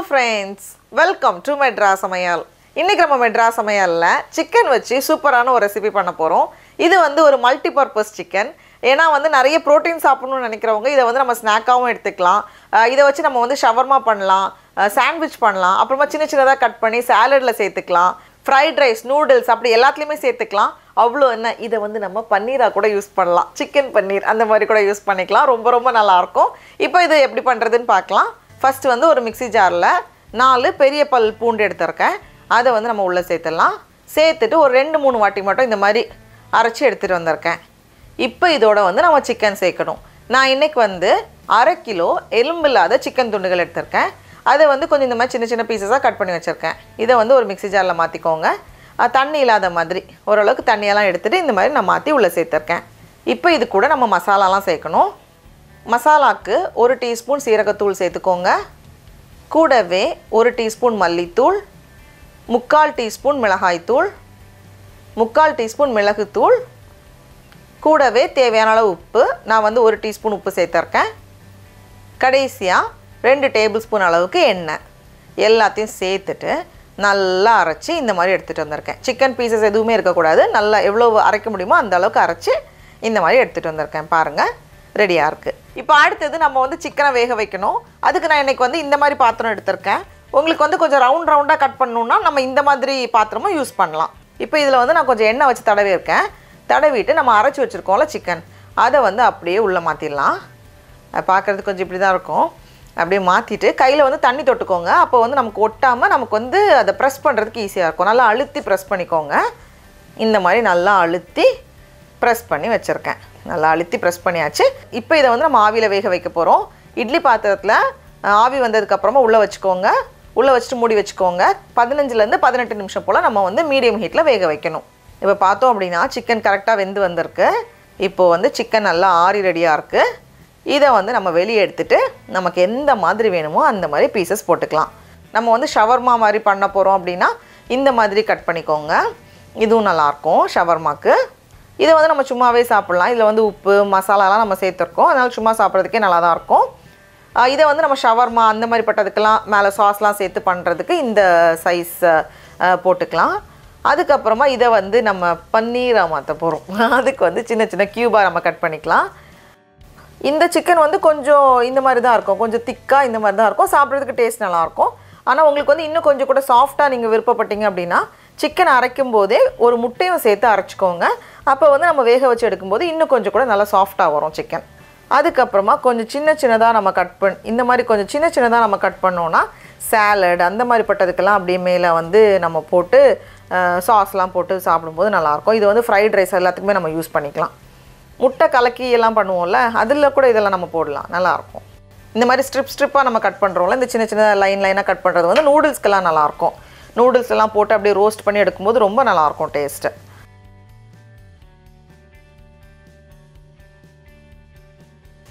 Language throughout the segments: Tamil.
friends, welcome to Madras Samayal. இன்னைக்கு நம்ம மெட்ராஸ் சமையல்ல chicken வச்சு சூப்பரான ஒரு ரெசிபி பண்ண போறோம். இது வந்து ஒரு மல்டி பர்பஸ் chicken. ஏனா வந்து நிறைய புரோட்டீன் சாப்பிடணும்னு நினைக்கிறவங்க இத வந்து நம்ம ஸ்நாக்காவும் எடுத்துக்கலாம். இத வச்சு நம்ம வந்து ஷவர்மா பண்ணலாம், சாண்ட்விச் பண்ணலாம். அப்புறமா சின்ன சின்னதா கட் பண்ணி சாலட்ல சேர்த்துக்கலாம். ஃப்ரைட் ரைஸ், நூடுல்ஸ் அப்படி எல்லாத்துலயுமே சேர்த்துக்கலாம். அவ்ளோ என்ன இத வந்து நம்ம பன்னீரா கூட யூஸ் பண்ணலாம். chicken பன்னீர் அந்த மாதிரி கூட யூஸ் பண்ணிக்கலாம். ரொம்ப நல்லா இருக்கும். இப்போ இது எப்படி பண்றதுன்னு பார்க்கலாம். ஃபர்ஸ்ட் வந்து ஒரு மிக்ஸி ஜார்ல 4 பெரிய பல் பூண்டு எடுத்துர்க்கேன். அதை வந்து நம்ம உள்ள சேர்த்தலாம். சேர்த்துட்டு ஒரு 2-3 வாட்டி மட்டும் இந்த மாதிரி அரைச்சி எடுத்துட்டு வந்திருக்கேன். இப்போ இதோட வந்து நம்ம சிக்கன் சேர்க்கணும். நான் இன்னைக்கு வந்து 1/2 கிலோ எலும்பில்லாத சிக்கன் துண்டுகள் எடுத்துர்க்கேன். அதை வந்து கொஞ்சம் இந்த மாதிரி சின்ன சின்ன பீசஸாக கட் பண்ணி வச்சுருக்கேன். இதை வந்து ஒரு மிக்ஸி ஜாரில் மாற்றிக்கோங்க. தண்ணி இல்லாத மாதிரி ஓரளவுக்கு தண்ணியெல்லாம் எடுத்துகிட்டு இந்த மாதிரி நான் மாற்றி உள்ளே சேர்த்துருக்கேன். இப்போ இது கூட நம்ம மசாலாலாம் சேர்க்கணும். மசாலாவுக்கு 1 டீஸ்பூன் சீரகத்தூள் சேர்த்துக்கோங்க. கூடவே 1 டீஸ்பூன் மல்லித்தூள், 3/4 டீஸ்பூன் மிளகாய்த்தூள், 3/4 டீஸ்பூன் மிளகுத்தூள், கூடவே தேவையான அளவு உப்பு. நான் வந்து 1 டீஸ்பூன் உப்பு சேர்த்துருக்கேன். கடைசியாக 2 டேபிள் ஸ்பூன் அளவுக்கு எண்ணெய் எல்லாத்தையும் சேர்த்துட்டு நல்லா அரைச்சி இந்த மாதிரி எடுத்துகிட்டு வந்திருக்கேன். சிக்கன் பீசஸ் எதுவுமே இருக்கக்கூடாது. நல்லா எவ்வளோ அரைக்க முடியுமோ அந்த அளவுக்கு அரைச்சி இந்த மாதிரி எடுத்துகிட்டு வந்திருக்கேன். பாருங்கள், ரெடியாக இருக்குது. இப்போ அடுத்தது நம்ம வந்து சிக்கனை வேக வைக்கணும். அதுக்கு நான் இன்றைக்கி வந்து இந்த மாதிரி பாத்திரம் எடுத்திருக்கேன். உங்களுக்கு வந்து கொஞ்சம் ரவுண்டாக கட் பண்ணணுன்னா நம்ம இந்த மாதிரி பாத்திரமும் யூஸ் பண்ணலாம். இப்போ இதில் வந்து நான் கொஞ்சம் எண்ணெய் வச்சு தடவிருக்கேன். தடவிட்டு நம்ம அரைச்சி வச்சுருக்கோம்ல சிக்கன், அதை வந்து அப்படியே உள்ளே மாற்றிடலாம். பார்க்குறதுக்கு கொஞ்சம் இப்படி தான் இருக்கும். அப்படியே மாற்றிட்டு கையில் வந்து தண்ணி தொட்டுக்கோங்க. அப்போ வந்து நமக்கு ஒட்டாமல் நமக்கு வந்து அதை ப்ரெஸ் பண்ணுறதுக்கு ஈஸியாக இருக்கும். நல்லா அழுத்தி ப்ரெஸ் பண்ணிக்கோங்க. இந்த மாதிரி நல்லா அழுத்தி ப்ரெஸ் பண்ணி வச்சுருக்கேன். நல்லா அழுத்தி ப்ரெஸ் பண்ணியாச்சு. இப்போ இதை வந்து நம்ம ஆவியில் வேக வைக்க போகிறோம். இட்லி பாத்திரத்தில் ஆவி வந்ததுக்கப்புறமா உள்ளே வச்சுக்கோங்க. உள்ளே வச்சுட்டு மூடி வச்சுக்கோங்க. 15லேருந்து 18 நிமிஷம் போல் நம்ம வந்து மீடியம் ஹீட்டில் வேக வைக்கணும். இப்போ பார்த்தோம் அப்படின்னா சிக்கன் கரெக்டாக வெந்து வந்திருக்கு. இப்போது வந்து சிக்கன் நல்லா ஆறி ரெடியாக இருக்குது. இதை வந்து நம்ம வெளியே எடுத்துகிட்டு நமக்கு எந்த மாதிரி வேணுமோ அந்த மாதிரி பீசஸ் போட்டுக்கலாம். நம்ம வந்து ஷவர்மா மாதிரி பண்ண போகிறோம் அப்படின்னா இந்த மாதிரி கட் பண்ணிக்கோங்க. இதுவும் நல்லாயிருக்கும் ஷவர்மாக்கு. இதை வந்து நம்ம சும்மாவே சாப்பிட்லாம். இதில் வந்து உப்பு மசாலாலாம் நம்ம சேர்த்துருக்கோம். அதனால் சும்மா சாப்பிட்றதுக்கே நல்லா தான் இருக்கும். இதை வந்து நம்ம ஷவர்மா அந்த மாதிரி பட்டதுக்கெல்லாம் மேலே சாஸ்லாம் சேர்த்து பண்ணுறதுக்கு இந்த சைஸ் போட்டுக்கலாம். அதுக்கப்புறமா இதை வந்து நம்ம பன்னீராக மாற்ற போகிறோம். அதுக்கு வந்து சின்ன சின்ன க்யூபாக நம்ம கட் பண்ணிக்கலாம். இந்த சிக்கன் வந்து கொஞ்சம் இந்த மாதிரி தான் இருக்கும். கொஞ்சம் திக்காக இந்த மாதிரி தான் இருக்கும். சாப்பிட்றதுக்கு டேஸ்ட் நல்லாயிருக்கும். ஆனால் உங்களுக்கு வந்து இன்னும் கொஞ்சம் கூட சாஃப்டாக நீங்கள் விருப்பப்பட்டீங்க அப்படின்னா சிக்கன் அரைக்கும் போதே ஒரு முட்டையும் சேர்த்து அரைச்சிக்கோங்க. அப்போ வந்து நம்ம வேக வச்சு எடுக்கும்போது இன்னும் கொஞ்சம் கூட நல்லா சாஃப்டாக வரும் சிக்கன். அதுக்கப்புறமா கொஞ்சம் சின்ன சின்னதாக நம்ம இந்த மாதிரி கொஞ்சம் சின்ன சின்னதாக நம்ம கட் பண்ணோன்னா சாலட் அந்த மாதிரி பட்டதுக்கெல்லாம் அப்படியே மேலே வந்து நம்ம போட்டு சாஸ்லாம் போட்டு சாப்பிடும்போது நல்லாயிருக்கும். இது வந்து ஃப்ரைட் ரைஸ் எல்லாத்துக்குமே நம்ம யூஸ் பண்ணிக்கலாம். முட்டை கலக்கி எல்லாம் பண்ணுவோம்ல, அதில் கூட இதெல்லாம் நம்ம போடலாம், நல்லாயிருக்கும். இந்த மாதிரி ஸ்ட்ரிப்பாக நம்ம கட் பண்ணுறோம்ல, இந்த சின்ன சின்ன லைனாக கட் பண்ணுறது வந்து நூடுல்ஸ்க்கெல்லாம் நல்லாயிருக்கும். நூடுல்ஸ் எல்லாம் போட்டு அப்படியே ரோஸ்ட் பண்ணி எடுக்கும்போது ரொம்ப நல்லாயிருக்கும் டேஸ்ட்டு.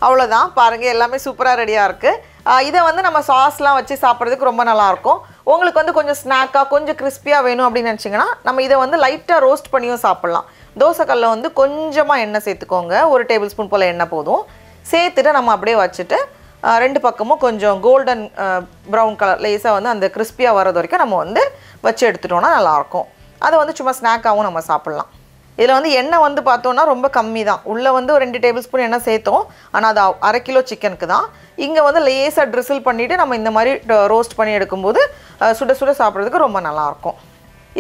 அவ்வளோதான், பாருங்கள் எல்லாமே சூப்பராக ரெடியாக இருக்குது. இதை வந்து நம்ம சாஸ்லாம் வச்சு சாப்பிட்றதுக்கு ரொம்ப நல்லாயிருக்கும். உங்களுக்கு வந்து கொஞ்சம் ஸ்நாக்காக கொஞ்சம் கிறிஸ்பியாக வேணும் அப்படின்னு நினச்சிங்கன்னா நம்ம இதை வந்து லைட்டாக ரோஸ்ட் பண்ணியும் சாப்பிட்லாம். தோசைக்கல்ல வந்து கொஞ்சமாக எண்ணெய் சேர்த்துக்கோங்க. 1 டேபிள் ஸ்பூன் போல் எண்ணெய் போதும். சேர்த்துட்டு நம்ம அப்படியே வச்சுட்டு 2 பக்கமும் கொஞ்சம் கோல்டன் ப்ரௌன் கலர் லேஸாக வந்து அந்த கிறிஸ்பியாக வர்றது வரைக்கும் நம்ம வந்து வச்சு எடுத்துட்டோன்னா நல்லாயிருக்கும். அதை வந்து சும்மா ஸ்நாக்காகவும் நம்ம சாப்பிட்லாம். இதில் வந்து எண்ணெய் வந்து பார்த்தோன்னா ரொம்ப கம்மி தான். உள்ளே வந்து ஒரு 2 டேபிள் ஸ்பூன் எண்ணெய் சேர்த்தோம். ஆனால் அது 1/2 கிலோ சிக்கனுக்கு தான். இங்கே வந்து லேஸாக ட்ரிசில் பண்ணிவிட்டு நம்ம இந்த மாதிரி ரோஸ்ட் பண்ணி எடுக்கும்போது சுட சுட சாப்பிட்றதுக்கு ரொம்ப நல்லாயிருக்கும்.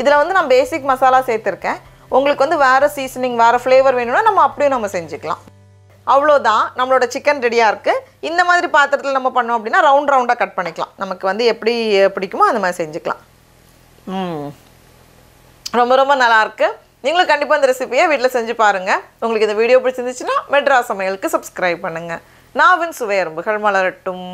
இதில் வந்து நான் பேசிக் மசாலா சேர்த்துருக்கேன். உங்களுக்கு வந்து வேறு சீசனிங் வேறு ஃப்ளேவர் வேணும்னா நம்ம அப்படியே நம்ம செஞ்சுக்கலாம். அவ்வளோதான், நம்மளோட சிக்கன் ரெடியாக இருக்குது. இந்த மாதிரி பாத்திரத்தில் நம்ம பண்ணோம் அப்படின்னா ரவுண்டாக கட் பண்ணிக்கலாம். நமக்கு வந்து எப்படி பிடிக்குமோ அந்த மாதிரி செஞ்சுக்கலாம். ரொம்ப நல்லாயிருக்கு. நீங்களும் கண்டிப்பாக இந்த ரெசிபியை வீட்டில் செஞ்சு பாருங்கள். உங்களுக்கு இந்த வீடியோ பிடிச்சிருந்துச்சுன்னா மெட்ராஸ் சமையலுக்கு சப்ஸ்கிரைப் பண்ணுங்கள். நாவின் சுவை அரும்புகள் மலரட்டும்.